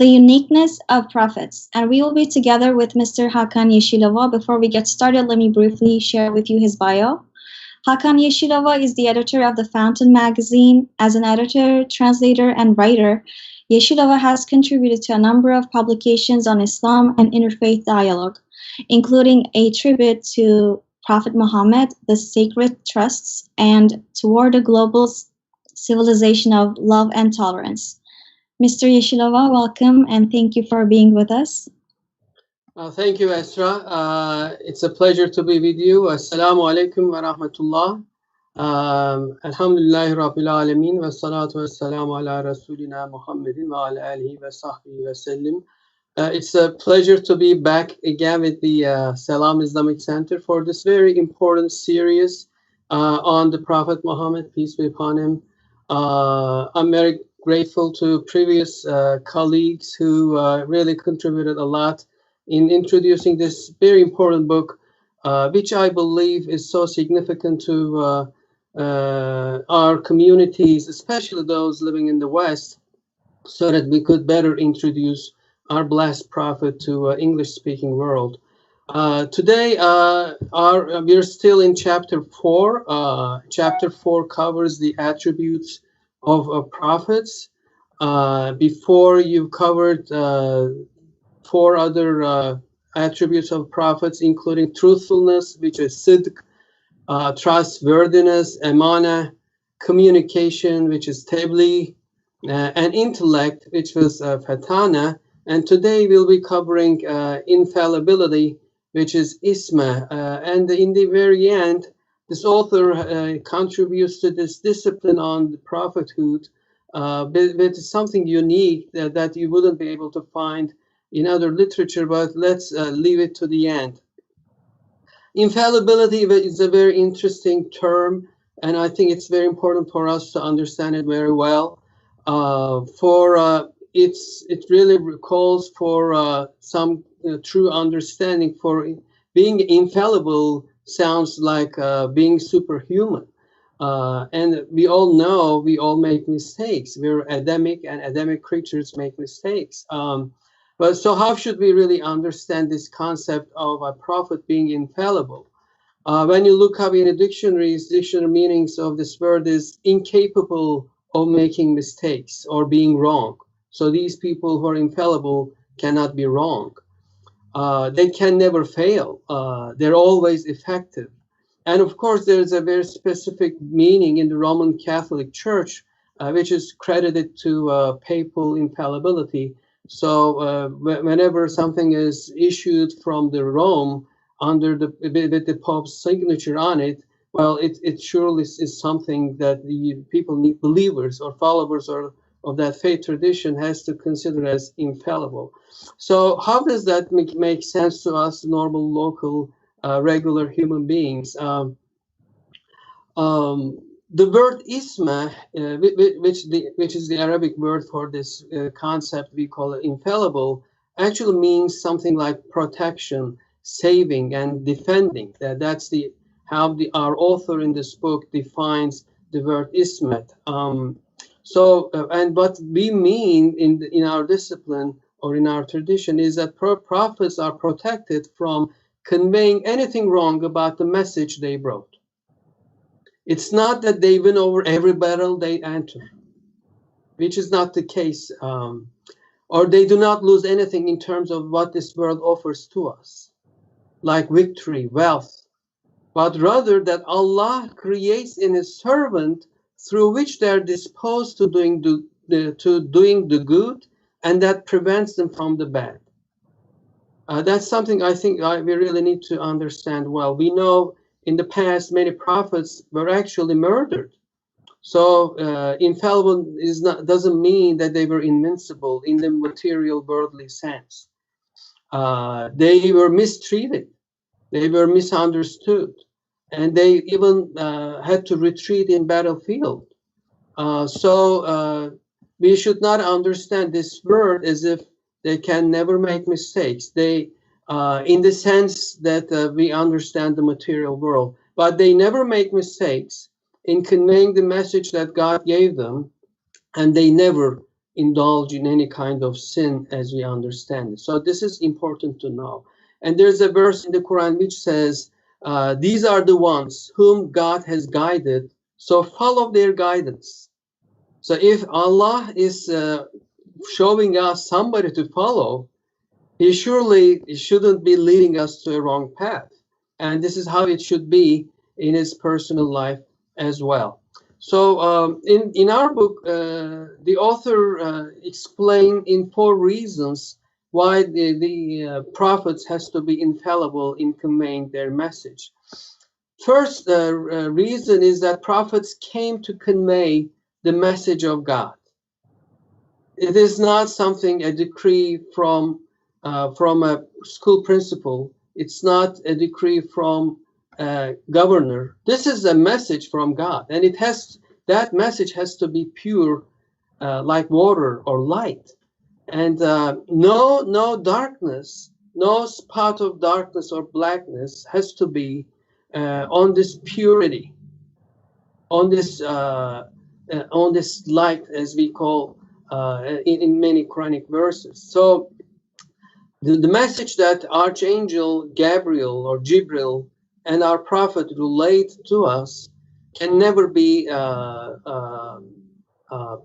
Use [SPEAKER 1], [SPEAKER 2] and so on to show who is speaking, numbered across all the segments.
[SPEAKER 1] The Uniqueness of Prophets. And we will be together with Mr. Hakan Yesilova. Before we get started, let me briefly share with you his bio. Hakan Yesilova is the editor of the Fountain magazine. As an editor, translator, and writer, Yesilova has contributed to a number of publications on Islam and interfaith dialogue, including a tribute to Prophet Muhammad, The Sacred Trusts, and Toward a Global Civilization of Love and Tolerance. Mr. Yesilova, welcome, and thank you for being with us.
[SPEAKER 2] Thank you, Esra. It's a pleasure to be with you. Assalamu alaikum wa rahmatullah. Alhamdulillahi rabbil alameen wa salatu wa salamu ala rasulina Muhammadin wa ala alihi wa sahbihi wa sallim. It's a pleasure to be back again with the Salam Islamic Center for this very important series on the Prophet Muhammad, peace be upon him. I'm very grateful to previous colleagues who really contributed a lot in introducing this very important book, which I believe is so significant to our communities, especially those living in the West, so that we could better introduce our blessed prophet to English-speaking world. Today, we're still in chapter 4. Chapter 4 covers the attributes of prophets. Before you've covered 4 other attributes of prophets, including truthfulness, which is sidq, trustworthiness, amana, communication, which is tabligh, and intellect, which was fatana. And today we'll be covering infallibility, which is isma. And in the very end, this author contributes to this discipline on the prophethood with something unique that you wouldn't be able to find in other literature, but let's leave it to the end. Infallibility is a very interesting term, and I think it's very important for us to understand it very well. It really calls for some true understanding. For being infallible sounds like being superhuman. And we all know we all make mistakes. We're Adamic, and Adamic creatures make mistakes. But so how should we really understand this concept of a prophet being infallible? When you look up in the dictionaries, dictionary meanings of this word is incapable of making mistakes or being wrong. So these people who are infallible cannot be wrong. They can never fail. They're always effective. And of course, there's a very specific meaning in the Roman Catholic Church, which is credited to papal infallibility. So whenever something is issued from the Rome under with the Pope's signature on it, well, it surely is something that the people need, believers or followers of that faith tradition, has to consider as infallible. So how does that make sense to us, normal, local, regular human beings? The word isma, which is the Arabic word for this concept we call it infallible, actually means something like protection, saving, and defending. That's how our author in this book defines the word ismat. And what we mean in our discipline or in our tradition is that prophets are protected from conveying anything wrong about the message they brought. It's not that they win over every battle they enter, which is not the case, or they do not lose anything in terms of what this world offers to us, like victory, wealth, but rather that Allah creates in a servant through which they are disposed to doing the good, and that prevents them from the bad. That's something I think we really need to understand well. We know in the past many prophets were actually murdered. So infallible doesn't mean that they were invincible in the material worldly sense. They were mistreated. They were misunderstood. And they even had to retreat in battlefield. So we should not understand this word as if they can never make mistakes. They, in the sense that we understand the material world, but they never make mistakes in conveying the message that God gave them, and they never indulge in any kind of sin as we understand it. So this is important to know. And there's a verse in the Quran which says, these are the ones whom God has guided, so follow their guidance. So if Allah is showing us somebody to follow, He surely shouldn't be leading us to a wrong path. And this is how it should be in his personal life as well. So in our book, the author explained in 4 reasons why the prophets has to be infallible in conveying their message. First reason is that prophets came to convey the message of God. It is not something, a decree from a school principal. It's not a decree from a governor. This is a message from God, and that message has to be pure, like water or light, and no darkness, no spot of darkness or blackness has to be on this purity, on this light, as we call in many Quranic verses. So the message that Archangel Gabriel or Jibril and our prophet relate to us can never be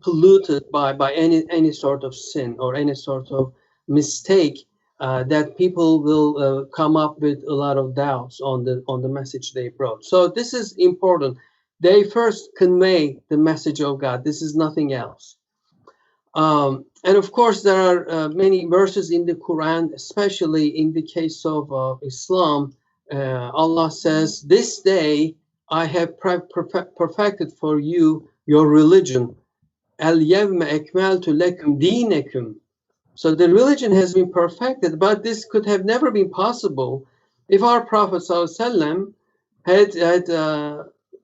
[SPEAKER 2] polluted by any sort of sin or any sort of mistake that people will come up with a lot of doubts on the message they brought. So this is important. They first convey the message of God. This is nothing else. And of course, there are many verses in the Quran, especially in the case of Islam. Allah says, "This day I have perfected for you your religion. Al-yawma akmaltu lakum dinakum." So the religion has been perfected, but this could have never been possible if our Prophet ﷺ had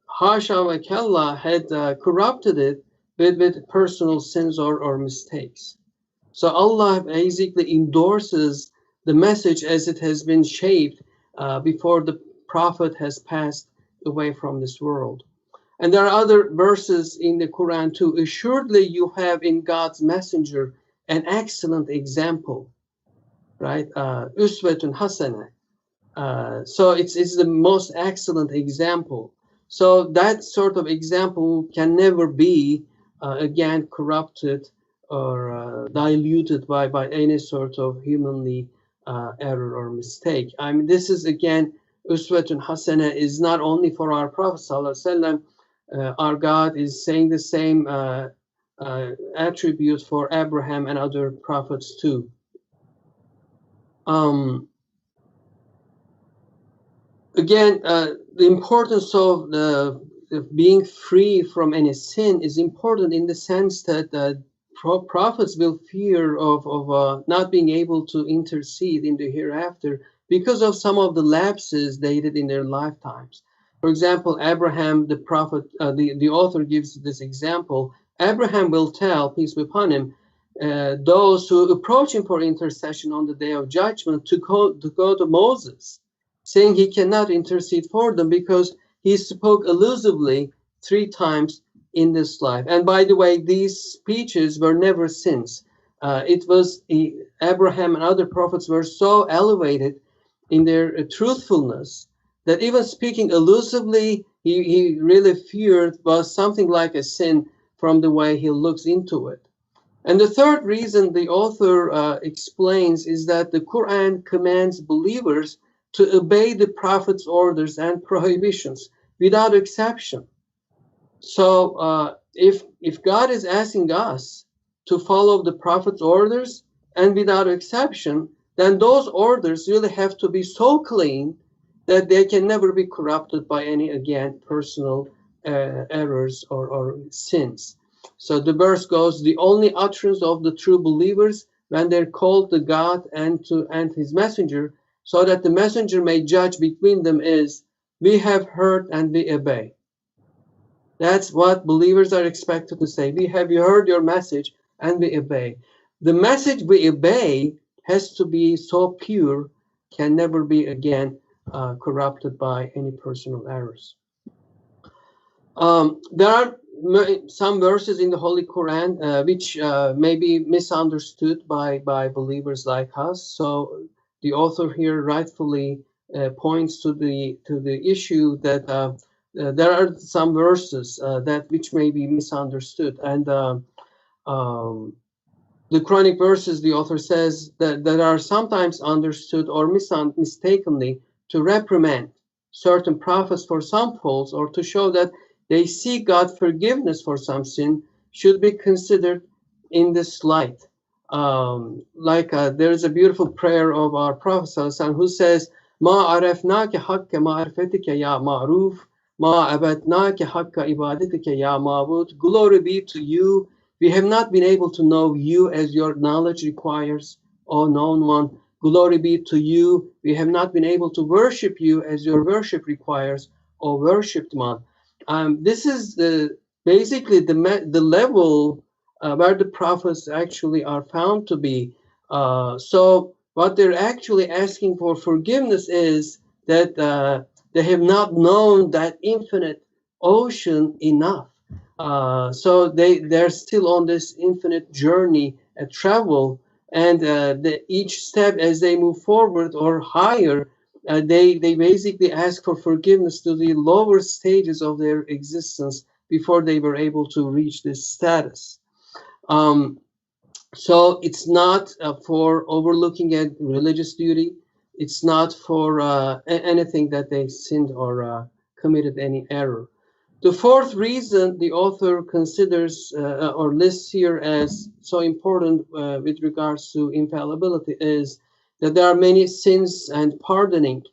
[SPEAKER 2] hasha wa kalla, had corrupted it with personal sins or mistakes. So Allah basically endorses the message as it has been shaped before the Prophet has passed away from this world. And there are other verses in the Quran too. Assuredly, you have in God's messenger an excellent example, right? Uswatun hasana. So it's the most excellent example. So that sort of example can never be again corrupted or diluted by any sort of humanly error or mistake. I mean, this is again, Uswatun Hasana is not only for our Prophet Sallallahu Alaihi Wasallam. Our God is saying the same attribute for Abraham and other prophets too. Again, the importance of being free from any sin is important in the sense that prophets will fear of not being able to intercede in the hereafter because of some of the lapses they did in their lifetimes. For example, Abraham, the prophet, the author gives this example. Abraham will tell, peace be upon him, those who approach him for intercession on the day of judgment to go to Moses, saying he cannot intercede for them because he spoke allusively 3 times in this life. And by the way, these speeches were never sins. It was Abraham and other prophets were so elevated in their truthfulness that even speaking allusively, he really feared was something like a sin from the way he looks into it. And the third reason the author explains is that the Quran commands believers to obey the Prophet's orders and prohibitions without exception. So if God is asking us to follow the Prophet's orders and without exception, then those orders really have to be so clean that they can never be corrupted by any, again, personal errors or sins. So the verse goes, the only utterance of the true believers when they're called to God and his messenger, so that the messenger may judge between them, is, we have heard and we obey. That's what believers are expected to say. We have heard your message and we obey. The message we obey has to be so pure, can never be again corrupted by any personal errors. There are some verses in the Holy Quran which may be misunderstood by believers like us. So the author here rightfully points to the issue that there are some verses that which may be misunderstood, and the Quranic verses, the author says, that are sometimes understood or mistakenly to reprimand certain prophets for some faults, or to show that they seek God forgiveness for some sin, should be considered in this light. There's a beautiful prayer of our Prophet ﷺ who says, "Ma arafnake hakka ma'rifatike ya ma'ruf, ma abadnake hakka ibadetike ya ma'bud." Glory be to you. We have not been able to know you as your knowledge requires, O known one. Glory be to you. We have not been able to worship you as your worship requires, O worshipped one. This is basically the level where the prophets actually are found to be. So what they're actually asking for forgiveness is that they have not known that infinite ocean enough. So they're still on this infinite journey and travel, and each step as they move forward or higher, they basically ask for forgiveness to the lower stages of their existence before they were able to reach this status. So it's not for overlooking at religious duty. It's not for anything that they sinned or committed any error. The fourth reason the author considers or lists here as so important with regards to infallibility is that there are many sins and pardoning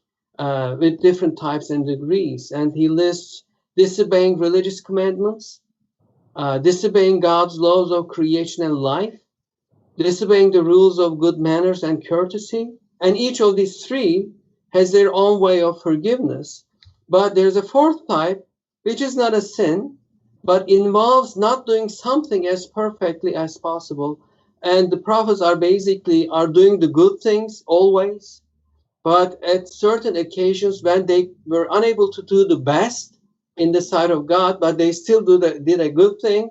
[SPEAKER 2] with different types and degrees. And he lists disobeying religious commandments, disobeying God's laws of creation and life, disobeying the rules of good manners and courtesy. And each of these three has their own way of forgiveness. But there's a fourth type, which is not a sin, but involves not doing something as perfectly as possible. And the prophets are doing the good things always, but at certain occasions when they were unable to do the best in the sight of God, but they still did a good thing,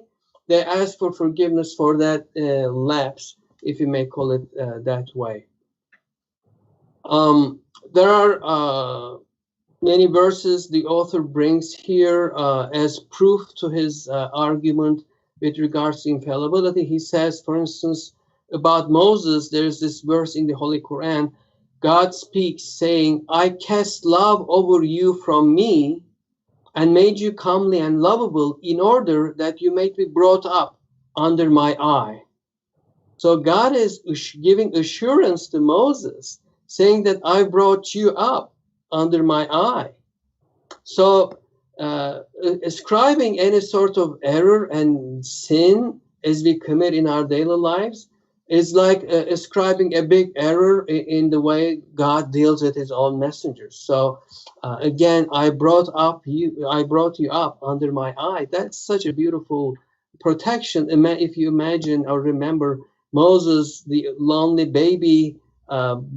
[SPEAKER 2] they ask for forgiveness for that lapse, if you may call it that way. There are many verses the author brings here as proof to his argument with regards to infallibility. He says, for instance, about Moses, there's this verse in the Holy Quran. God speaks saying, "I cast love over you from me and made you comely and lovable in order that you may be brought up under my eye." So God is giving assurance to Moses, saying that I brought you up under my eye. So ascribing any sort of error and sin as we commit in our daily lives is like ascribing a big error in the way God deals with his own messengers. So again, I brought you up under my eye. That's such a beautiful protection. If you imagine or remember Moses, the lonely baby,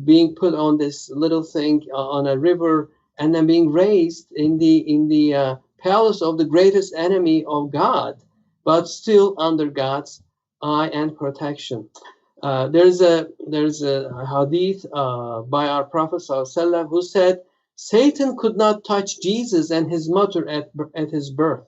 [SPEAKER 2] being put on this little thing on a river, and then being raised in the palace of the greatest enemy of God, but still under God's eye and protection. There's a hadith by our Prophet ﷺ who said, Satan could not touch Jesus and his mother at his birth.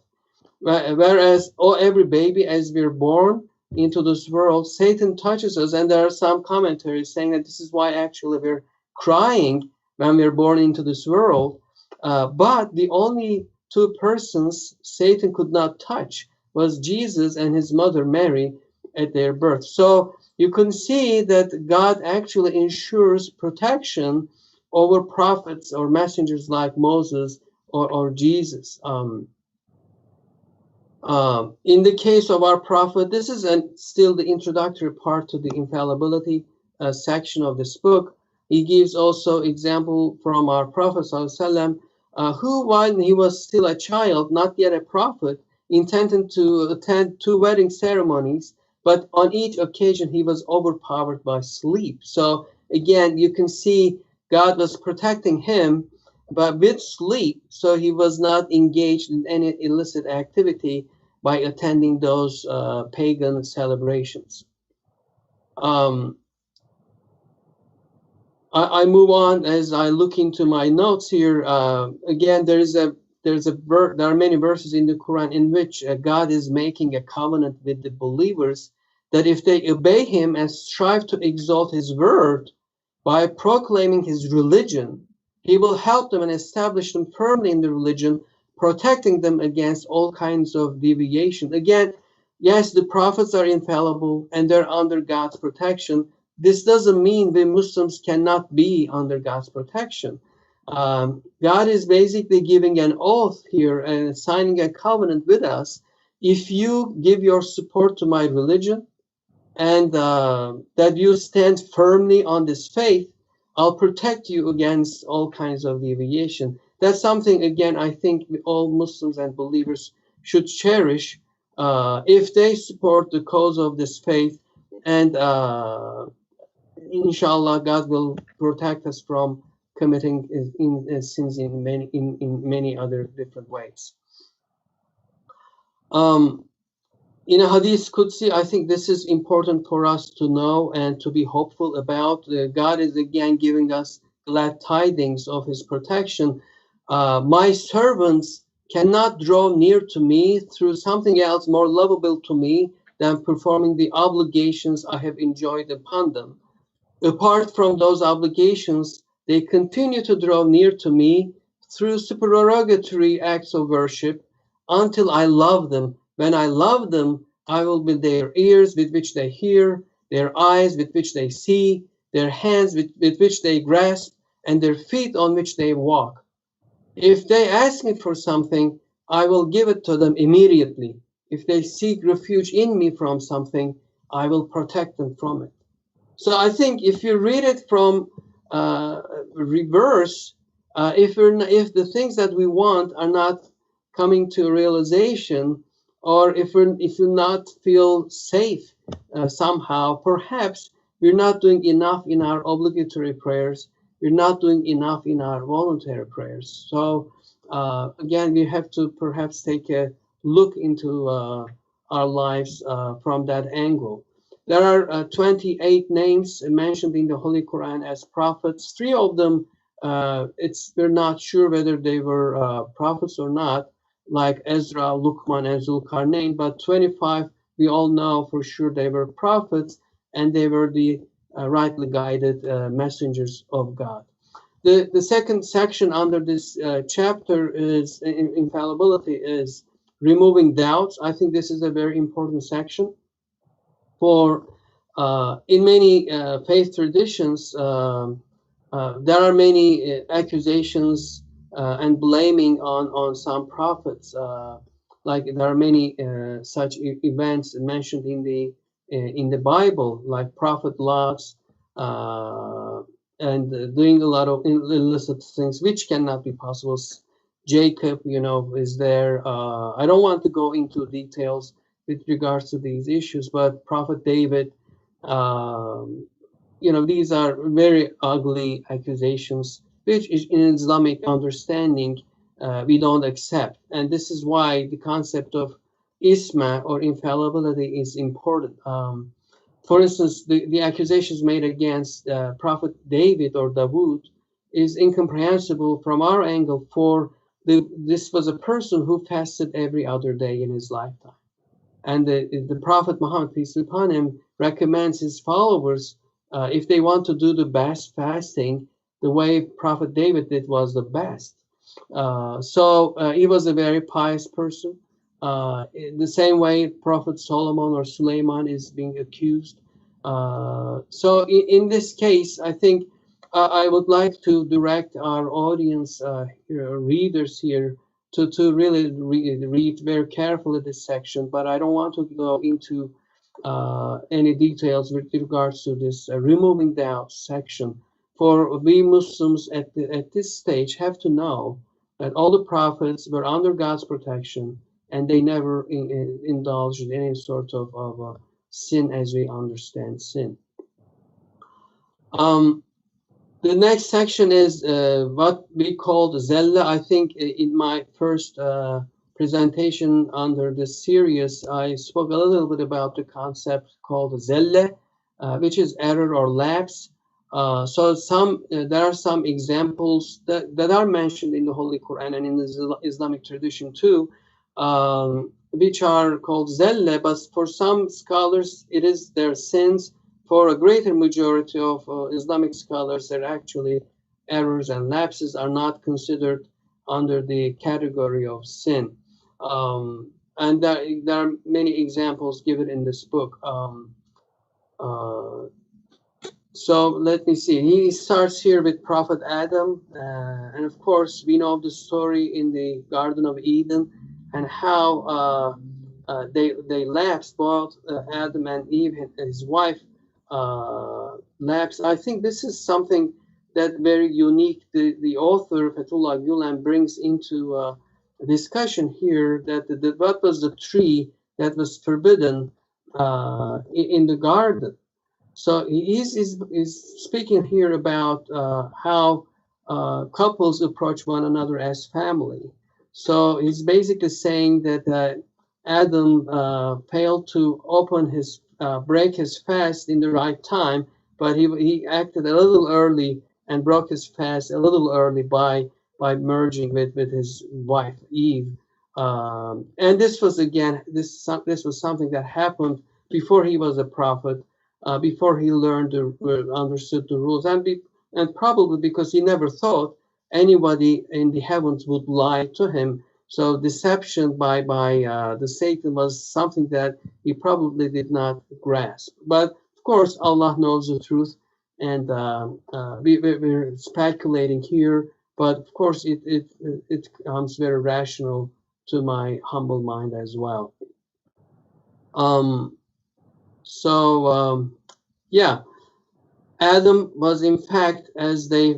[SPEAKER 2] Whereas every baby as we're born into this world, Satan touches us. And there are some commentaries saying that this is why actually we're crying when we're born into this world. But the only two persons Satan could not touch was Jesus and his mother Mary at their birth. So you can see that God actually ensures protection over prophets or messengers like Moses or Jesus. In the case of our prophet, this is still the introductory part to the infallibility section of this book. He gives also example from our Prophet ﷺ, who, while he was still a child, not yet a prophet, intended to attend 2 wedding ceremonies, but on each occasion he was overpowered by sleep. So again, you can see God was protecting him, but with sleep, so he was not engaged in any illicit activity. by attending those pagan celebrations. I move on as I look into my notes here. Again, there are many verses in the Quran in which God is making a covenant with the believers that if they obey Him and strive to exalt His word by proclaiming His religion, He will help them and establish them firmly in the religion, protecting them against all kinds of deviation. Again, yes, the prophets are infallible and they're under God's protection. This doesn't mean we Muslims cannot be under God's protection. God is basically giving an oath here and signing a covenant with us. If you give your support to my religion and that you stand firmly on this faith, I'll protect you against all kinds of deviation. That's something, again, I think all Muslims and believers should cherish if they support the cause of this faith, and inshallah, God will protect us from committing sins in many other different ways. In a Hadith Qudsi, I think this is important for us to know and to be hopeful about. God is again giving us glad tidings of His protection. My servants cannot draw near to me through something else more lovable to me than performing the obligations I have enjoined upon them. Apart from those obligations, they continue to draw near to me through supererogatory acts of worship until I love them. When I love them, I will be their ears with which they hear, their eyes with which they see, their hands with which they grasp, and their feet on which they walk. If they ask me for something, I will give it to them immediately. If they seek refuge in me from something, I will protect them from it. So I think if you read it from reverse, if the things that we want are not coming to realization, or if you not feel safe somehow, perhaps we're not doing enough in our obligatory prayers. We're not doing enough in our voluntary prayers. So again, we have to perhaps take a look into our lives from that angle. There are 28 names mentioned in the Holy Quran as prophets. 3 of them, we're not sure whether they were prophets or not, like Ezra, Luqman, and Zulkarnain. But 25, we all know for sure they were prophets, and they were the rightly guided messengers of God. The second section under this chapter is infallibility, is removing doubts. I think this is a very important section. For in many faith traditions, there are many accusations and blaming on some prophets. Like there are many such events mentioned in the Bible, like Prophet Lot's and doing a lot of illicit things which cannot be possible. Jacob, is there. I don't want to go into details with regards to these issues, but Prophet David, these are very ugly accusations, which is in Islamic understanding we don't accept. And this is why the concept of isma or infallibility is important. For instance, the accusations made against Prophet David or Dawood is incomprehensible from our angle, for this was a person who fasted every other day in his lifetime. And the Prophet Muhammad, peace be upon him, recommends his followers, if they want to do the best fasting, the way Prophet David did was the best. So he was a very pious person. In the same way Prophet Solomon or Suleiman is being accused. So in this case, I think I would like to direct our audience, readers here, to really read very carefully this section, but I don't want to go into any details with regards to this removing doubts section. For we Muslims at this stage have to know that all the prophets were under God's protection, and they never indulged in any sort of sin as we understand sin. The next section is what we call the Zella. I think in my first presentation under this series, I spoke a little bit about the concept called zelle, which is error or lapse. So there are some examples that are mentioned in the Holy Quran and in the Islamic tradition too, which are called zelle, but for some scholars it is their sins. For a greater majority of Islamic scholars, they're actually errors and lapses are not considered under the category of sin. And there are many examples given in this book. Uh, so let me see. He starts here with Prophet Adam, and of course we know the story in the Garden of Eden and how they lapsed, both Adam and Eve, his wife, lapsed. I think this is something that very unique. The author Fethullah Gulen brings into discussion here that what was the tree that was forbidden in the garden. So he is speaking here about how couples approach one another as family. So he's basically saying that Adam failed to break his fast in the right time, but he acted a little early and broke his fast a little early by merging with his wife Eve. And this was again this was something that happened before he was a prophet, before he understood the rules, and probably because he never thought anybody in the heavens would lie to him. So deception by the Satan was something that he probably did not grasp. But of course, Allah knows the truth, and we're speculating here. But of course, it comes very rational to my humble mind as well. Yeah, Adam was in fact, as they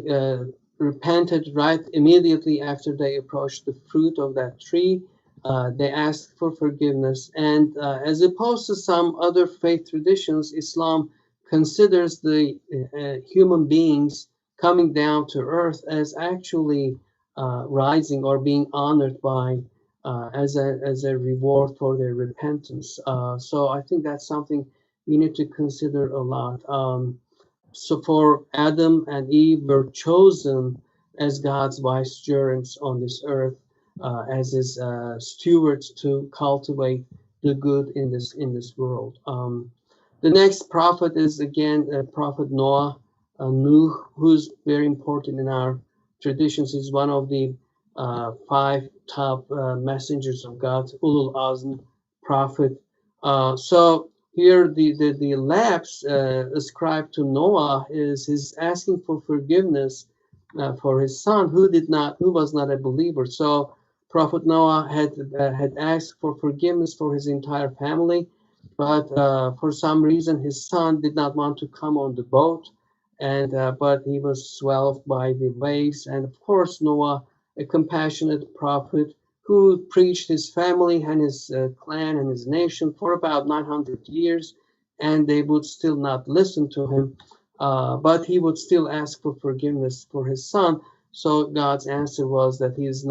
[SPEAKER 2] repented right immediately after they approached the fruit of that tree, they asked for forgiveness. And as opposed to some other faith traditions, Islam considers the human beings coming down to earth as actually rising or being honored by as a reward for their repentance. So I think that's something we need to consider a lot. So for Adam and Eve were chosen as God's vicegerents on this earth, as his stewards to cultivate the good in this world. The next prophet is again Prophet Noah, Nuh, who's very important in our traditions. He's one of the five top messengers of God, Ulul Azm prophet. So here the lapse ascribed to Noah is his asking for forgiveness for his son who was not a believer. So Prophet Noah had asked for forgiveness for his entire family, but for some reason his son did not want to come on the boat, and but he was swallowed by the waves. And of course Noah, a compassionate prophet who preached his family and his clan and his nation for about 900 years, and they would still not listen to him, but he would still ask for forgiveness for his son. So God's answer was that his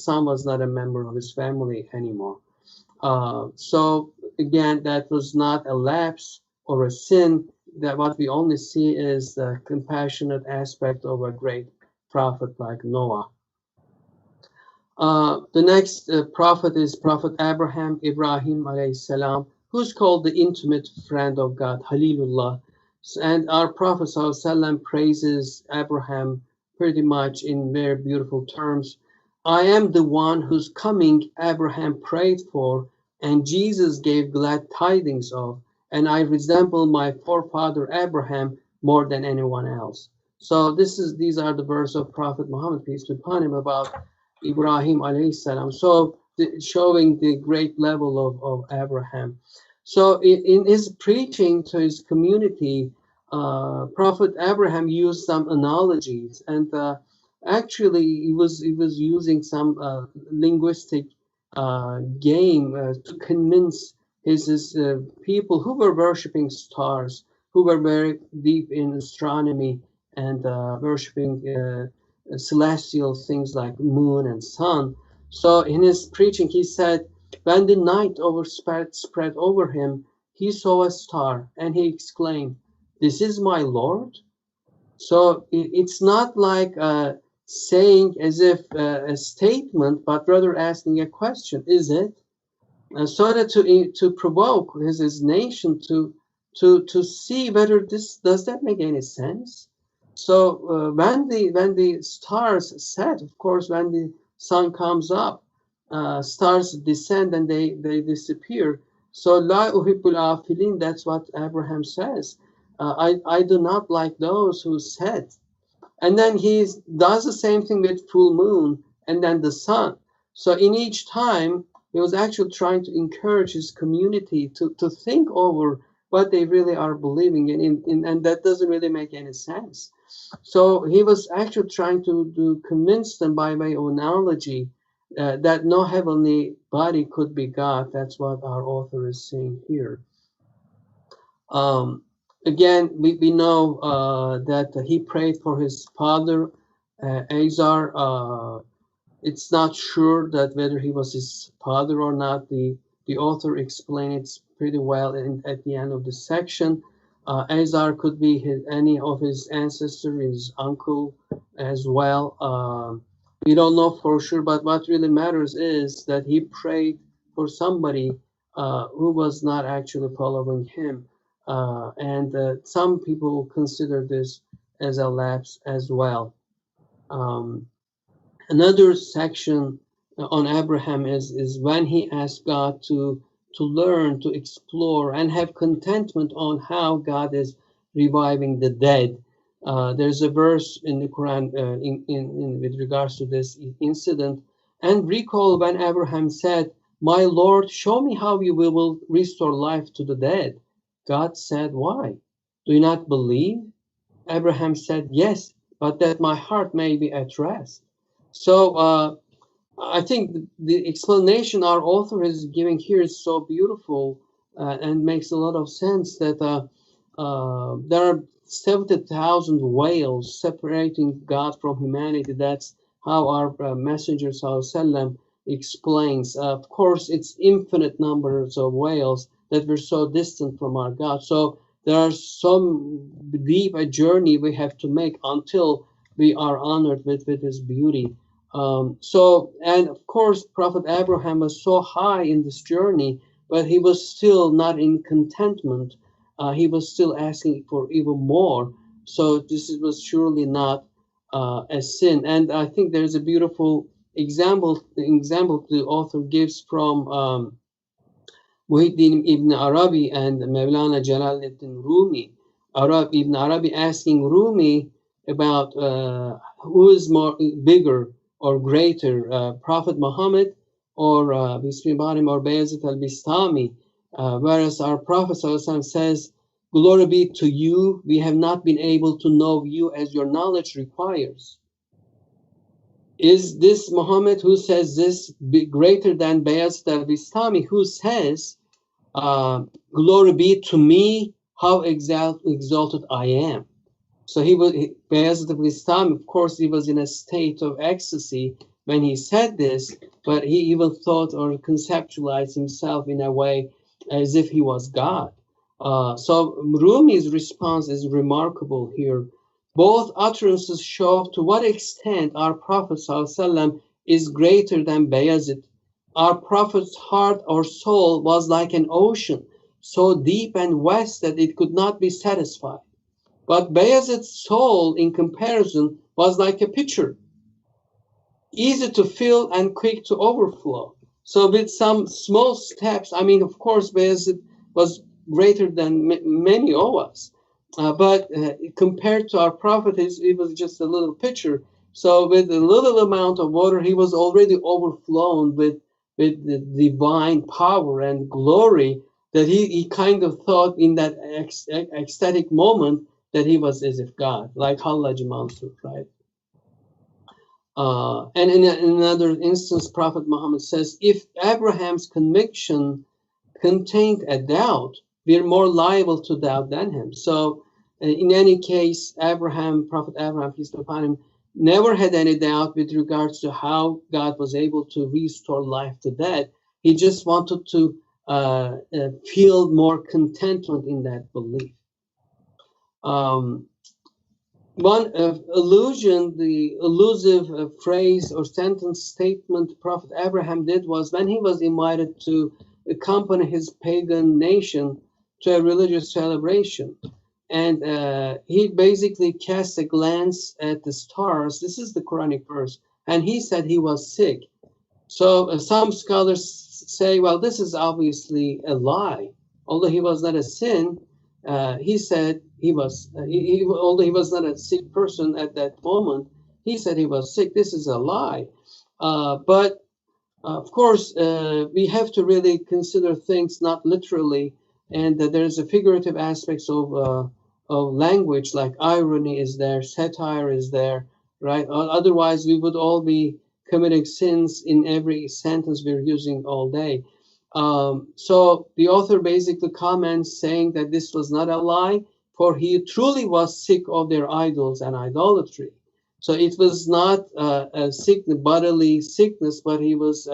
[SPEAKER 2] son was not a member of his family anymore. So again, that was not a lapse or a sin. That what we only see is the compassionate aspect of a great prophet like Noah. The next prophet is Prophet Ibrahim alayhi salam, who's called the intimate friend of God, Halilullah. And our Prophet ﷺ praises Abraham pretty much in very beautiful terms. I am the one whose coming Abraham prayed for, and Jesus gave glad tidings of, and I resemble my forefather Abraham more than anyone else. So these are the verses of Prophet Muhammad, peace be upon him, about Ibrahim alayhi salam. So showing the great level of Abraham. So in his preaching to his community, Prophet Abraham used some analogies, and actually he was using some linguistic game to convince his people who were worshiping stars, who were very deep in astronomy and worshiping celestial things like moon and sun. So in his preaching, he said, when the night spread over him, he saw a star, and he exclaimed, "This is my Lord." So it's not like saying as if a statement, but rather asking a question: is it? So that to provoke his nation to see whether this does that make any sense. So when the stars set, of course, when the sun comes up, stars descend and they disappear. So la uhibbul afilin, that's what Abraham says. I do not like those who set. And then he does the same thing with full moon and then the sun. So in each time, he was actually trying to encourage his community to think over what they really are believing in, and that doesn't really make any sense. So he was actually trying to convince them by way of analogy that no heavenly body could be God. That's what our author is saying here. Um, Again, we know that he prayed for his father, Azar. It's not sure that whether he was his father or not. The author explains it pretty well at the end of the section. Azar could be any of his ancestors, his uncle as well. We don't know for sure, but what really matters is that he prayed for somebody who was not actually following him. And some people consider this as a lapse as well. Um, Another section on Abraham is when he asked God to learn, to explore, and have contentment on how God is reviving the dead. There's a verse in the Quran with regards to this incident. And recall when Abraham said, "My Lord, show me how you will restore life to the dead." God said, "Why? Do you not believe?" Abraham said, "Yes, but that my heart may be at rest." So I think the explanation our author is giving here is so beautiful and makes a lot of sense that there are 70,000 whales separating God from humanity. That's how our Messenger Sallallahu explains. Of course, it's infinite numbers of whales that we're so distant from our God. So there are some deep a journey we have to make until we are honored with his beauty. And of course, Prophet Abraham was so high in this journey, but he was still not in contentment. He was still asking for even more. So this was surely not a sin. And I think there's a beautiful example. The example the author gives from Muhyiddin Ibn Arabi and Mevlana Jalaluddin Rumi. Ibn Arabi asking Rumi about who is more bigger or greater, Prophet Muhammad or peace be upon him, or Bayezid al-Bistami, whereas our Prophet says, "Glory be to you, we have not been able to know you as your knowledge requires." Is this Muhammad who says this greater than Bayezid al-Bistami, who says, "Glory be to me, how exalted I am"? So he was, Bayezid al-Bistami, of course, he was in a state of ecstasy when he said this, but he even thought or conceptualized himself in a way as if he was God. So Rumi's response is remarkable here. Both utterances show to what extent our Prophet ﷺ is greater than Bayezid. Our Prophet's heart or soul was like an ocean, so deep and vast that it could not be satisfied. But Bayezid's soul, in comparison, was like a pitcher, easy to fill and quick to overflow. So with some small steps, I mean, of course, Bayezid was greater than many of us. But compared to our Prophet, he was just a little pitcher. So with a little amount of water, he was already overflown with the divine power and glory that he kind of thought in that ecstatic moment that he was as if God, like Hallaji Mansur, right? And in another instance, Prophet Muhammad says, if Abraham's conviction contained a doubt, we're more liable to doubt than him. So in any case, Prophet Abraham, peace be upon him, never had any doubt with regards to how God was able to restore life to dead. He just wanted to feel more contentment in that belief. One allusion, the elusive phrase or sentence statement Prophet Abraham did was when he was invited to accompany his pagan nation to a religious celebration. And he basically cast a glance at the stars. This is the Quranic verse. And he said he was sick. So some scholars say, well, this is obviously a lie. Although he was not a sin, he said he was, although he was not a sick person at that moment, he said he was sick. This is a lie. But of course, we have to really consider things not literally, and that there's a figurative aspects of language, like irony is there, satire is there, right? Otherwise, we would all be committing sins in every sentence we're using all day. So the author basically comments saying that this was not a lie, for he truly was sick of their idols and idolatry. So it was not a bodily sickness, but he was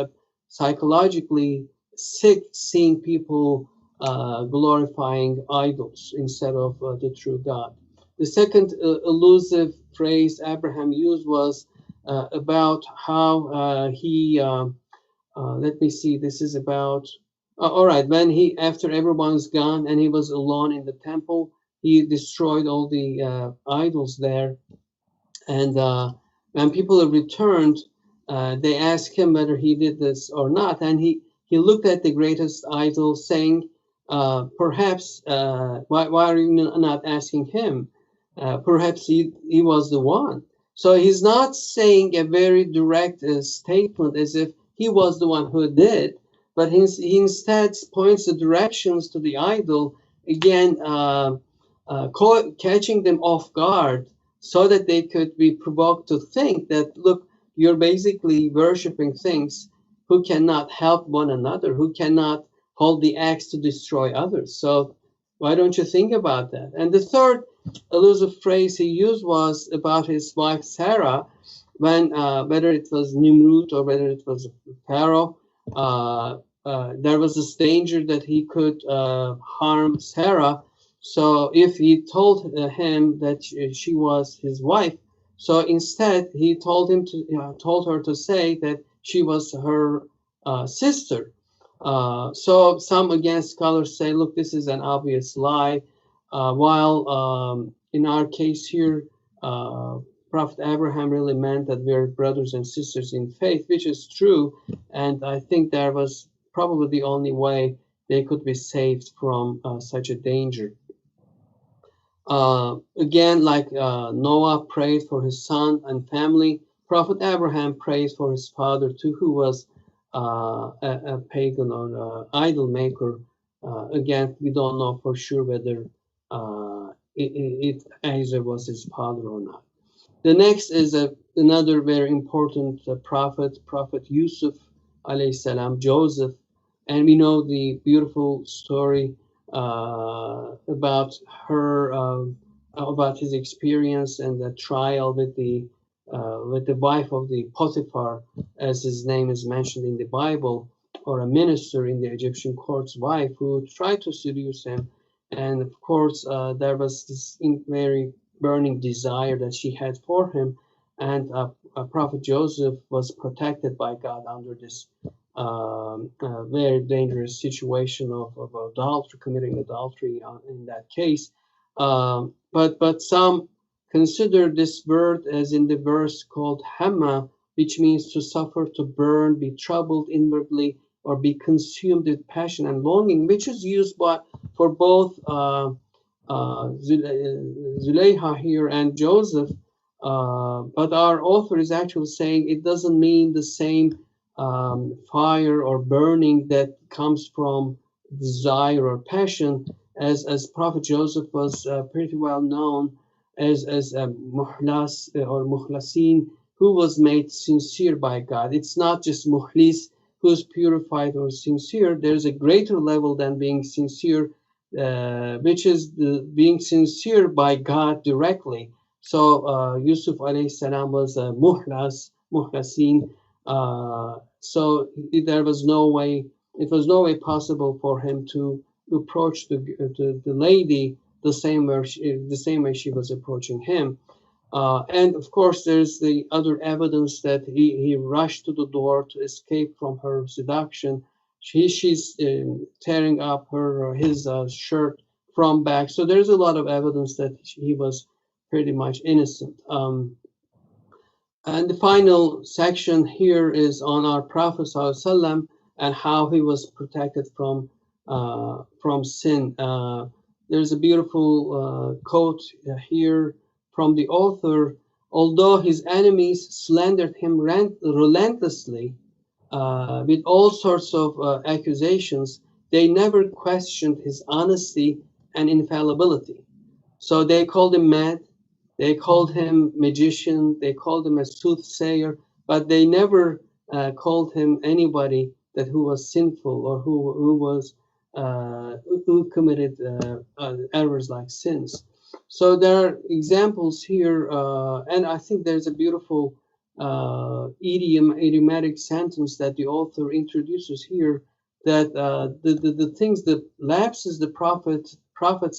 [SPEAKER 2] psychologically sick, seeing people glorifying idols instead of the true God. The second elusive phrase Abraham used was about how let me see, this is about, all right, when he, after everyone's gone and he was alone in the temple, he destroyed all the idols there. And when people returned, they asked him whether he did this or not. And he looked at the greatest idol, saying, perhaps, why are you not asking him? Perhaps he was the one. So he's not saying a very direct statement as if he was the one who did, but he instead points the directions to the idol, again, catching them off guard, so that they could be provoked to think that, look, you're basically worshiping things who cannot help one another, who cannot hold the axe to destroy others. So why don't you think about that? And the third elusive phrase he used was about his wife Sarah, when whether it was Nimrud or whether it was Pharaoh, there was this danger that he could harm Sarah. So if he told him that she was his wife, so instead he told her to say that she was her sister. So some, again, scholars say, look, this is an obvious lie. While in our case here, Prophet Abraham really meant that we're brothers and sisters in faith, which is true. And I think that was probably the only way they could be saved from such a danger. Again, like Noah prayed for his son and family, Prophet Abraham prayed for his father too, who was a pagan or idol maker. Again, we don't know for sure whether Isaac was his father or not. The next is another very important prophet, Prophet Yusuf alayhi salam, Joseph, and we know the beautiful story about her, about his experience and the trial with the wife of the Potiphar, as his name is mentioned in the Bible, or a minister in the Egyptian court's wife who tried to seduce him. And of course, there was this very burning desire that she had for him, and Prophet Joseph was protected by God under this very dangerous situation of adultery, committing adultery in that case. But some consider this word as in the verse called Hamma, which means to suffer, to burn, be troubled inwardly, or be consumed with passion and longing, which is used for both Zuleika here and Joseph. But our author is actually saying it doesn't mean the same fire or burning that comes from desire or passion, as Prophet Joseph was pretty well known as muhlas or muhlasin, who was made sincere by God. It's not just muhlis, who's purified or sincere. There's a greater level than being sincere, which is being sincere by God directly. So Yusuf alayhi salam was muhlasin. So there was no way, it was no way possible for him to approach the lady the same way she was approaching him. And of course, there's the other evidence that he rushed to the door to escape from her seduction. She's tearing up his shirt from back. So there's a lot of evidence that he was pretty much innocent. And the final section here is on our Prophet ﷺ and how he was protected from sin. There's a beautiful quote here from the author. Although his enemies slandered him relentlessly with all sorts of accusations, they never questioned his honesty and infallibility. So they called him mad, they called him magician, they called him a soothsayer, but they never called him anybody that who was sinful or who committed errors like sins. So there are examples here, and I think there's a beautiful idiomatic sentence that the author introduces here, that the things, the lapses the prophets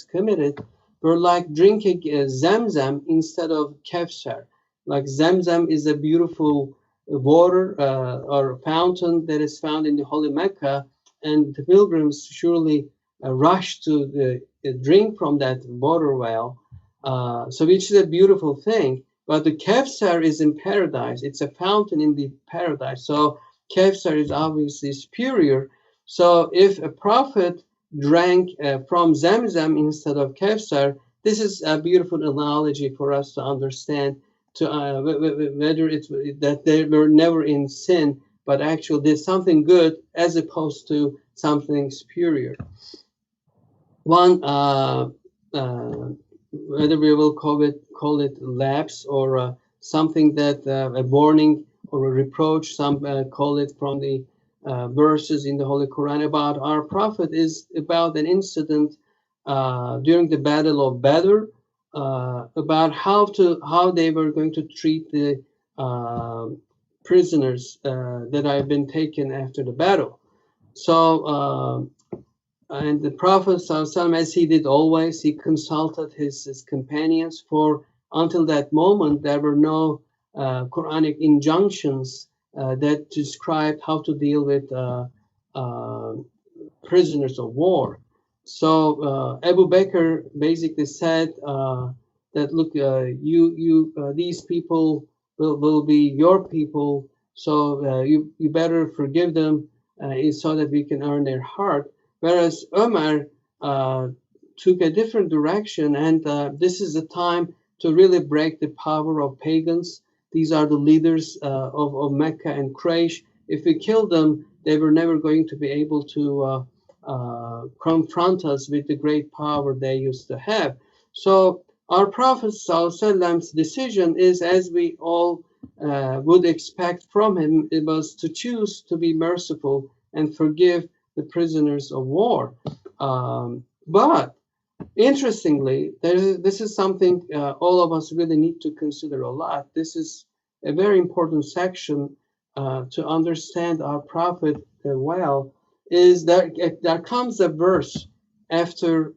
[SPEAKER 2] committed were like drinking Zamzam instead of Kevser. Like Zamzam is a beautiful water or fountain that is found in the Holy Mecca, and the pilgrims surely rush to drink from that water well. So which is a beautiful thing. But the Kevser is in paradise. It's a fountain in the paradise. So Kevser is obviously superior. So if a prophet drank from Zamzam instead of Kevser, this is a beautiful analogy for us to understand whether it's that they were never in sin, but actually did something good as opposed to something superior. One, whether we will call it lapse or something that a warning or a reproach, some call it from the verses in the Holy Quran about our Prophet, is about an incident during the Battle of Badr, about how they were going to treat the prisoners that have been taken after the battle. So and the Prophet, as he did always, he consulted his companions, for until that moment there were no Quranic injunctions that described how to deal with prisoners of war. So Abu Bakr basically said that, look, these people will be your people, so you better forgive them so that we can earn their heart. Whereas Umar took a different direction, and this is the time to really break the power of pagans. These are the leaders of Mecca and Quraysh. If we kill them, they were never going to be able to confront us with the great power they used to have. So our Prophet ﷺ's decision is, as we all would expect from him, it was to choose to be merciful and forgive the prisoners of war. But interestingly, this is something all of us really need to consider a lot. This is a very important section to understand our Prophet well, is that there comes a verse after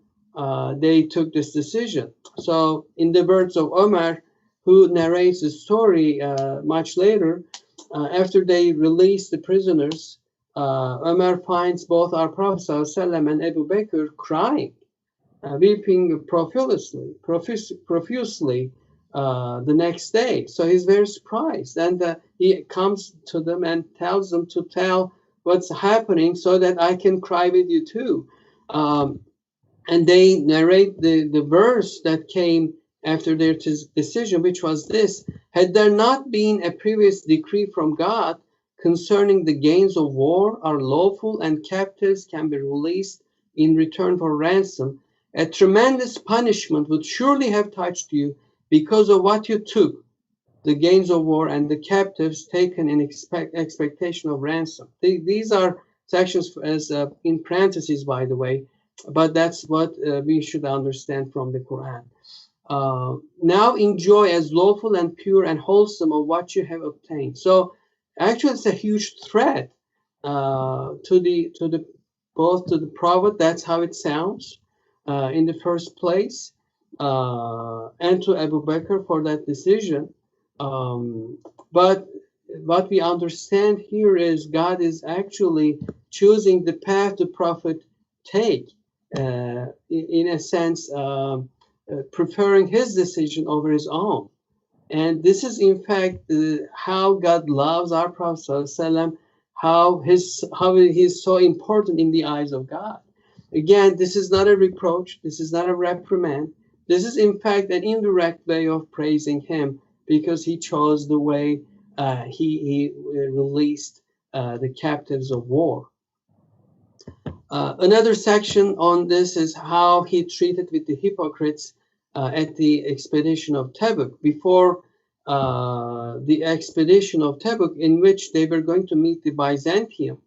[SPEAKER 2] they took this decision. So in the words of Omar, who narrates the story much later, after they release the prisoners, Omar finds both our Prophet ﷺ and Abu Bakr crying, weeping profusely the next day. So he's very surprised, and he comes to them and tells them to tell what's happening so that I can cry with you too. And they narrate the verse that came after their decision, which was this: had there not been a previous decree from God concerning the gains of war are lawful and captives can be released in return for ransom, a tremendous punishment would surely have touched you because of what you took, the gains of war and the captives taken in expectation of ransom. These are sections as in parentheses, by the way, but that's what we should understand from the Quran. Now enjoy as lawful and pure and wholesome of what you have obtained. So actually, it's a huge threat to the both to the prophet. That's how it sounds in the first place, and to Abu Bakr for that decision. Um, but what we understand here is God is actually choosing the path the prophet take, in a sense, preferring his decision over his own. And this is, in fact, how God loves our Prophet ﷺ, how he is so important in the eyes of God. Again, this is not a reproach. This is not a reprimand. This is, in fact, an indirect way of praising him because he chose the way he released the captives of war. Another section on this is how he treated with the hypocrites at the expedition of Tabuk, before the expedition of Tabuk, in which they were going to meet the Byzantium,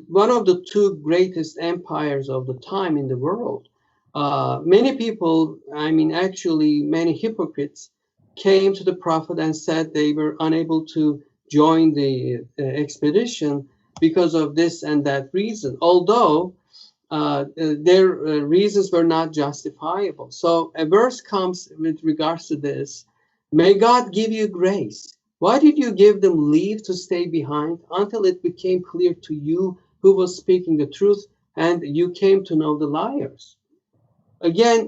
[SPEAKER 2] one of the two greatest empires of the time in the world. Many people, I mean, actually, many hypocrites came to the Prophet and said they were unable to join the expedition because of this and that reason, although their reasons were not justifiable. So a verse comes with regards to this. May God give you grace. Why did you give them leave to stay behind until it became clear to you who was speaking the truth and you came to know the liars? Again,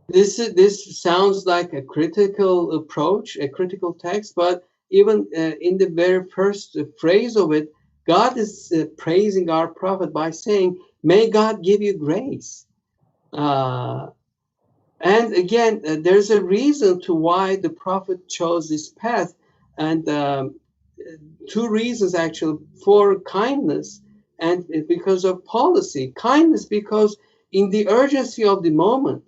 [SPEAKER 2] this sounds like a critical approach, a critical text, but even in the very first phrase of it, God is praising our prophet by saying, may God give you grace. And again, there's a reason to why the prophet chose this path, and two reasons actually: for kindness and because of policy. Kindness because in the urgency of the moment,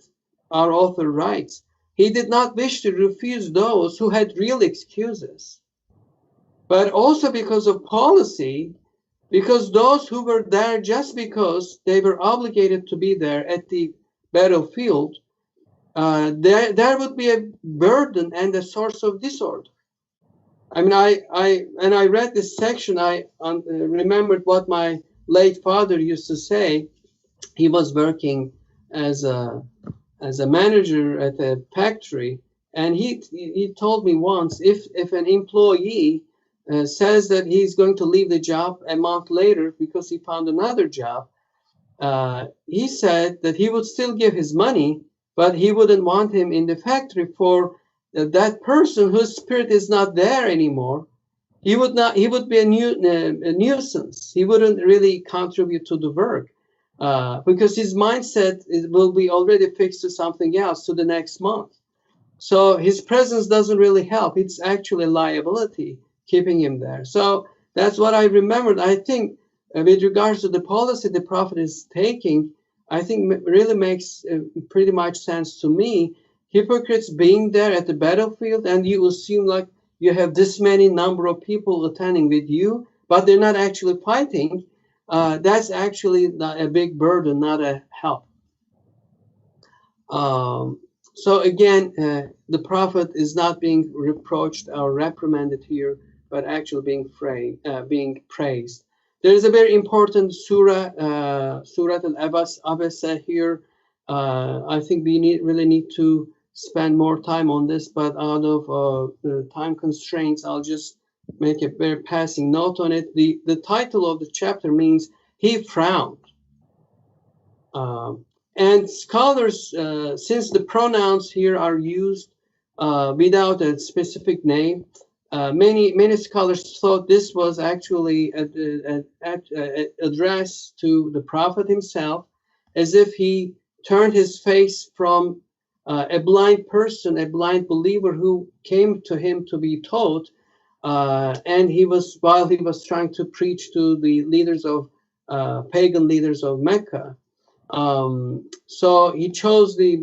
[SPEAKER 2] our author writes, he did not wish to refuse those who had real excuses. But also because of policy, because those who were there just because they were obligated to be there at the battlefield, there would be a burden and a source of disorder. I mean, I read this section, I remembered what my late father used to say. He was working as a manager at a factory, and he told me once, if an employee says that he's going to leave the job a month later because he found another job, he said that he would still give his money, but he wouldn't want him in the factory for that person whose spirit is not there anymore. He would not. He would be a nuisance. He wouldn't really contribute to the work because his mindset will be already fixed to something else, to the next month. So his presence doesn't really help. It's actually a liability keeping him there. So that's what I remembered. I think with regards to the policy the prophet is taking, I think really makes pretty much sense to me. Hypocrites being there at the battlefield, and you assume like you have this many number of people attending with you, but they're not actually fighting. That's actually not a big burden, not a help. So again, the prophet is not being reproached or reprimanded here, but actually being praised. There is a very important surah, Surah Al-Abasa here. I think we really need to spend more time on this, but out of time constraints, I'll just make a very passing note on it. The title of the chapter means he frowned. And scholars, since the pronouns here are used without a specific name, many scholars thought this was actually an address to the prophet himself, as if he turned his face from a blind person, a blind believer who came to him to be taught, and while he was trying to preach to the leaders of pagan leaders of Mecca. So he chose the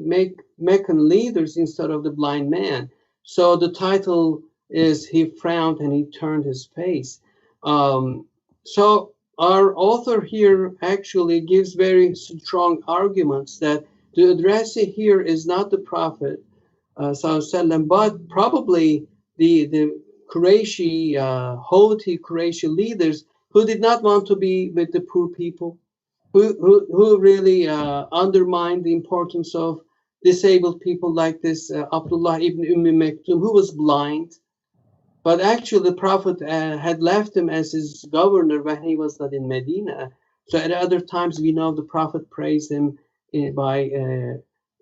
[SPEAKER 2] Meccan leaders instead of the blind man. So the title is he frowned and he turned his face. So our author here actually gives very strong arguments that The addressee here is not the Prophet, Sallallahu, but probably the Qurayshi, haughty Qurayshi leaders who did not want to be with the poor people, who really undermined the importance of disabled people like this Abdullah ibn Maktum, who was blind. But actually, the Prophet had left him as his governor when he was not in Medina. So at other times, we know the Prophet praised him in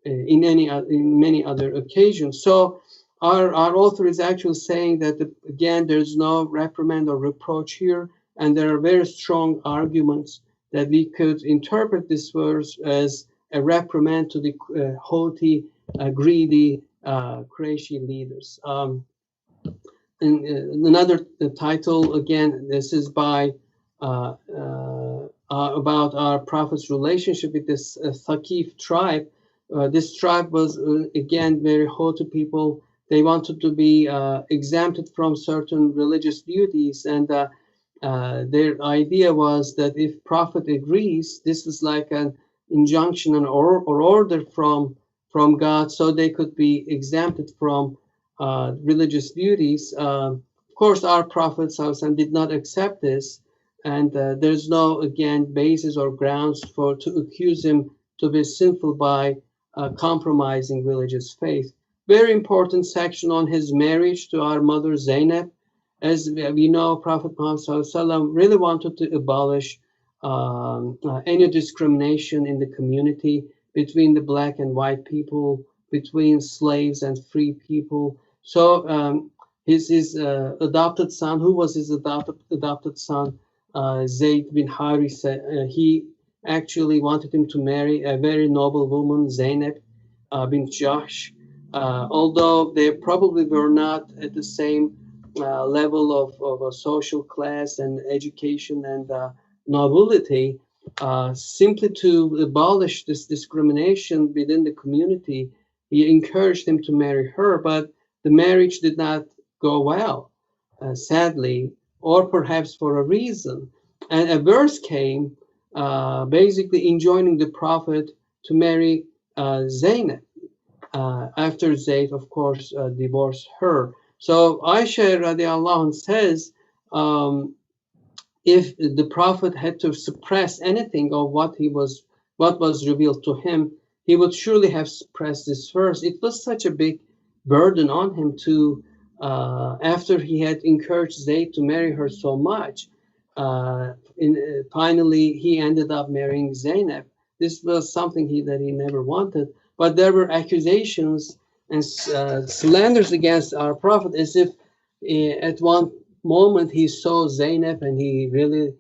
[SPEAKER 2] many other occasions. So our author is actually saying that again, there's no reprimand or reproach here, and there are very strong arguments that we could interpret this verse as a reprimand to the haughty, greedy Qurayshi leaders. And another title, again, this is by about our Prophet's relationship with this Thaqif tribe. This tribe was, again, very haughty people. They wanted to be exempted from certain religious duties, and their idea was that if Prophet agrees, this was like an injunction or order from God, so they could be exempted from religious duties. Of course, our Prophet did not accept this, and there's no, again, basis or grounds to accuse him to be sinful by compromising religious faith. Very important section on his marriage to our mother Zainab. As we know, Prophet Muhammad really wanted to abolish any discrimination in the community between the black and white people, between slaves and free people. So his adopted son, who was his adopted son, Zayd bin Harisa, he actually wanted him to marry a very noble woman, Zainab bin Jahsh. Although they probably were not at the same level of a social class and education and nobility, simply to abolish this discrimination within the community, he encouraged him to marry her, but the marriage did not go well, sadly, or perhaps for a reason. And a verse came basically enjoining the Prophet to marry Zainab after Zayd, of course, divorced her. So Aisha radiallahu anha says, if the Prophet had to suppress anything of what was revealed to him, he would surely have suppressed this verse. It was such a big burden on him to, after he had encouraged Zayd to marry her so much, finally he ended up marrying Zainab. This was something that he never wanted, but there were accusations and slanders against our Prophet, as if at one moment he saw Zainab and he really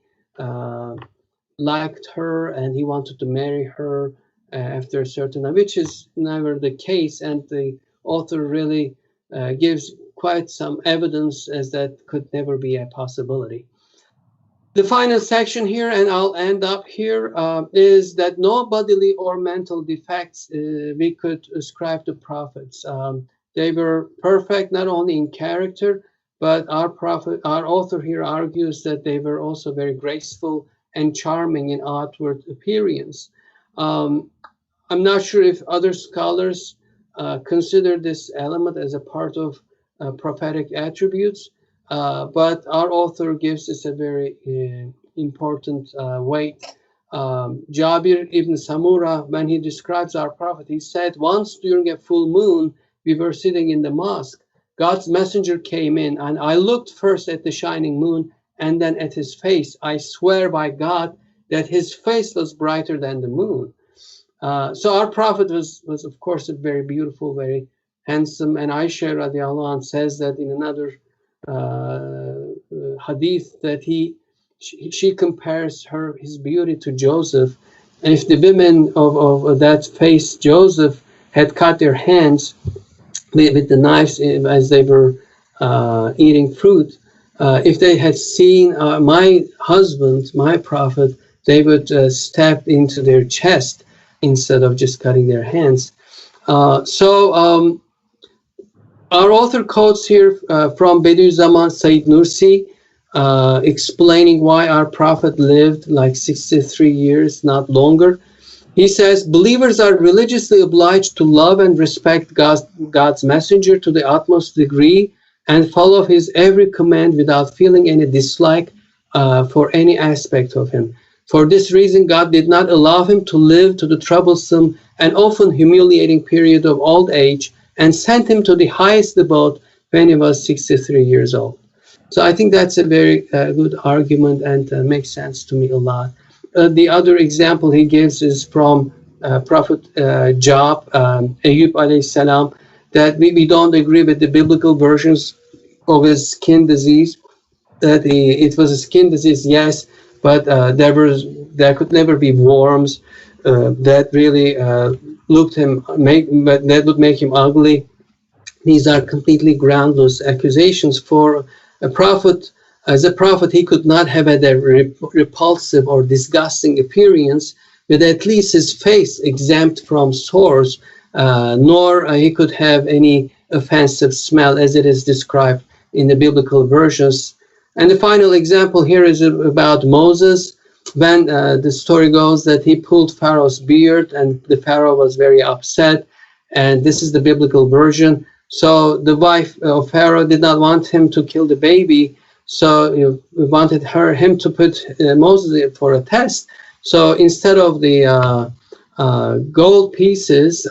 [SPEAKER 2] liked her and he wanted to marry her after a certain time, which is never the case, and the author really gives quite some evidence as that could never be a possibility. The final section here, and I'll end up here, is that no bodily or mental defects we could ascribe to prophets. They were perfect not only in character, but our author here argues that they were also very graceful and charming in outward appearance. I'm not sure if other scholars consider this element as a part of prophetic attributes, but our author gives this a very important weight. Jabir ibn Samura, when he describes our Prophet, he said, once during a full moon, we were sitting in the mosque. God's messenger came in, and I looked first at the shining moon and then at his face. I swear by God that his face was brighter than the moon. So our Prophet was of course, a very beautiful, very handsome. And Aisha radiallahu anha says that in another hadith that she compares his beauty to Joseph. And if the women of that face Joseph had cut their hands with the knives as they were eating fruit, if they had seen my husband, my Prophet, they would stab into their chest instead of just cutting their hands. So our author quotes here from Bediüzzaman Said Nursi, explaining why our Prophet lived like 63 years, not longer. He says, believers are religiously obliged to love and respect God's messenger to the utmost degree and follow his every command without feeling any dislike for any aspect of him. For this reason, God did not allow him to live to the troublesome and often humiliating period of old age and sent him to the highest abode when he was 63 years old. So I think that's a very good argument and makes sense to me a lot. The other example he gives is from Prophet Job, Ayub alayhi salam, that we don't agree with the biblical versions of his skin disease, that it was a skin disease, yes, but there could never be worms that really that would make him ugly. These are completely groundless accusations. For a prophet, as a prophet, he could not have had a repulsive or disgusting appearance, with at least his face exempt from sores, nor he could have any offensive smell as it is described in the biblical versions. And the final example here is about Moses, when the story goes that he pulled Pharaoh's beard and the Pharaoh was very upset. And this is the biblical version. So the wife of Pharaoh did not want him to kill the baby. So we wanted him to put Moses for a test. So instead of the gold pieces,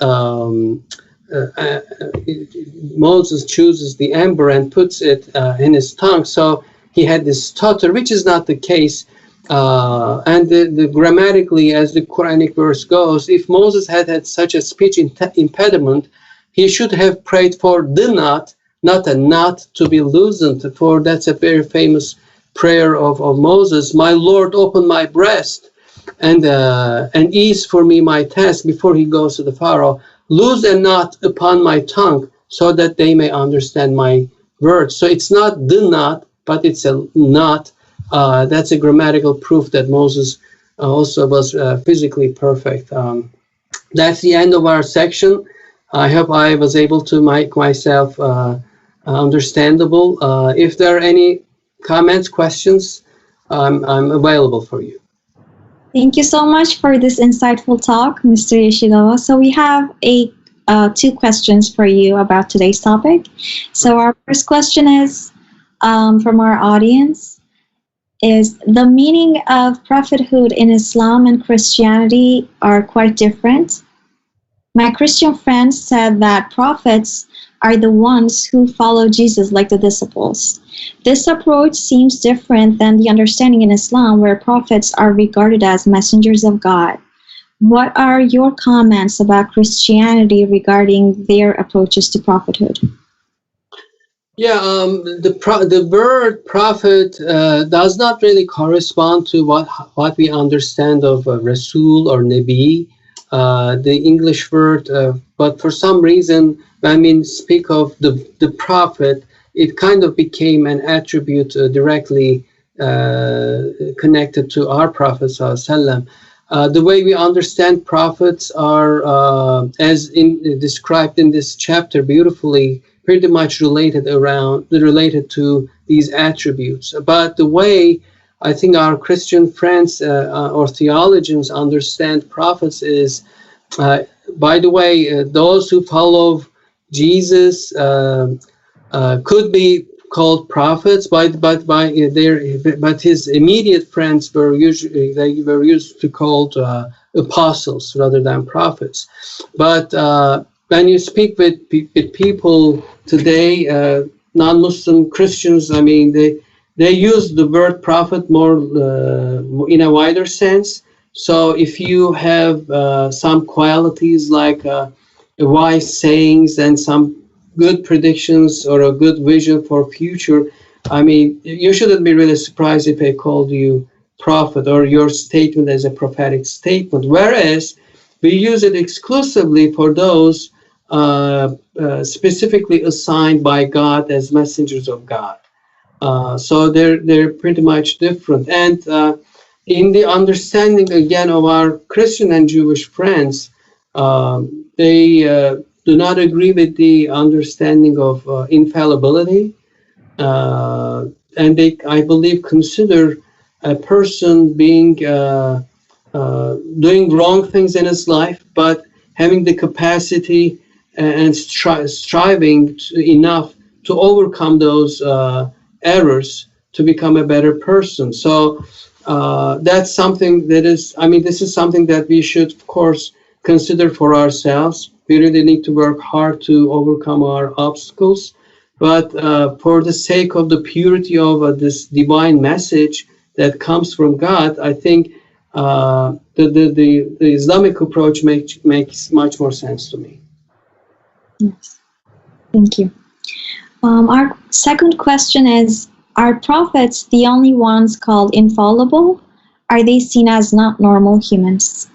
[SPEAKER 2] Moses chooses the amber and puts it in his tongue. So he had this stutter, which is not the case. And the grammatically, as the Quranic verse goes, if Moses had had such a speech impediment, he should have prayed for the knot, not a knot to be loosened. For that's a very famous prayer of Moses. My Lord, open my breast and ease for me my task before he goes to the Pharaoh. Loose a knot upon my tongue so that they may understand my words. So it's not the knot, but it's a knot. That's a grammatical proof that Moses also was physically perfect. That's the end of our section. I hope I was able to make myself understandable. If there are any comments, questions, I'm available for you.
[SPEAKER 1] Thank you so much for this insightful talk, Mr. Yesilova. So we have two questions for you about today's topic. So our first question is from our audience. Is the meaning of prophethood in Islam and Christianity are quite different? My Christian friends said that prophets are the ones who follow Jesus like the disciples. This approach seems different than the understanding in Islam where prophets are regarded as messengers of God. What are your comments about Christianity regarding their approaches to prophethood?
[SPEAKER 2] Yeah, the word prophet does not really correspond to what we understand of Rasul or Nabi, the English word. But for some reason, when we speak of the prophet, it kind of became an attribute directly connected to our Prophet ﷺ. The way we understand prophets are, as described in this chapter beautifully, pretty much related to these attributes. But the way I think our Christian friends or theologians understand prophets is, by the way, those who follow Jesus could be called prophets, but his immediate friends were used to called apostles rather than prophets. But when you speak with people today, non-Muslim Christians, I mean, they use the word prophet more in a wider sense. So if you have some qualities like wise sayings and some good predictions or a good vision for future, I mean, you shouldn't be really surprised if they called you prophet or your statement as a prophetic statement. Whereas we use it exclusively for those specifically assigned by God as messengers of God. So they're pretty much different. And in the understanding again of our Christian and Jewish friends, they do not agree with the understanding of infallibility, and they, I believe, consider a person being doing wrong things in his life, but having the capacity and striving enough to overcome those errors to become a better person. So that's something that is, I mean, this is something that we should, of course, consider for ourselves. We really need to work hard to overcome our obstacles. But for the sake of the purity of this divine message that comes from God, I think the Islamic approach makes much more sense to me.
[SPEAKER 1] Yes, thank you. Our second question is, are prophets the only ones called infallible? Are they seen as not normal humans?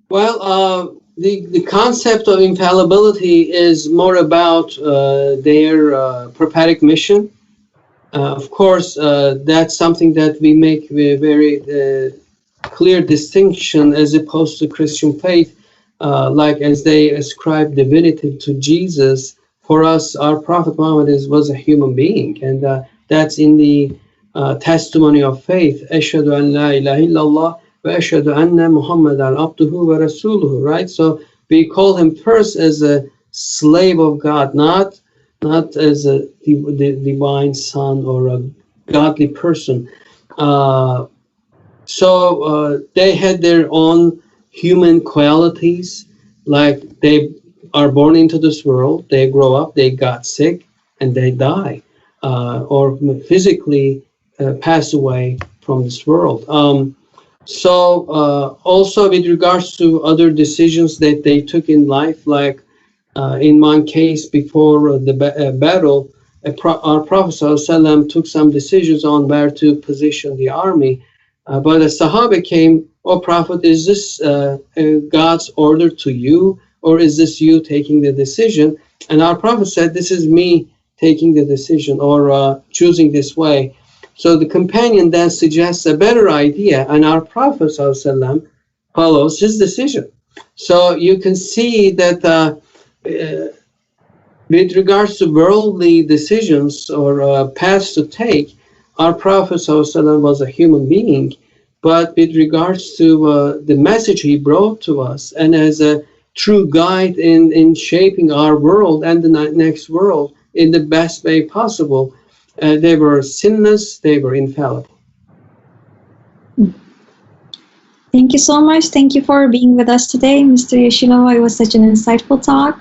[SPEAKER 2] Well, the concept of infallibility is more about their prophetic mission. Of course, that's something that we make a very clear distinction as opposed to Christian faith, like as they ascribe divinity to Jesus. For us, our Prophet Muhammad was a human being, and that's in the testimony of faith. Ashhadu an la ilaha illallah wa ashhadu anna Muhammadan abduhu wa rasuluhu. Right. So we call him first as a slave of God, not as a divine son or a godly person. So they had their own human qualities, like they are born into this world, they grow up, they got sick, and they die, or physically pass away from this world. So also with regards to other decisions that they took in life, like in one case before the battle, our Prophet ﷺ took some decisions on where to position the army. But a Sahaba came, "Oh Prophet, is this God's order to you, or is this you taking the decision?" And our Prophet said, "This is me taking the decision, or choosing this way." So the companion then suggests a better idea, and our Prophet ﷺ follows his decision. So you can see that with regards to worldly decisions or paths to take, our Prophet ﷺ was a human being, but with regards to the message he brought to us, and as a true guide in shaping our world and the next world in the best way possible, they were sinless, they were infallible.
[SPEAKER 1] Thank you so much. Thank you for being with us today, Mr. Yesilova. It was such an insightful talk.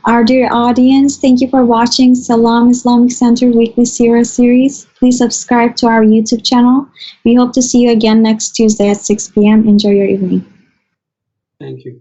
[SPEAKER 1] Our dear audience, thank you for watching Salam Islamic Center Weekly Seerah Series. Please subscribe to our YouTube channel. We hope to see you again next Tuesday at 6 p.m. Enjoy your evening.
[SPEAKER 2] Thank you.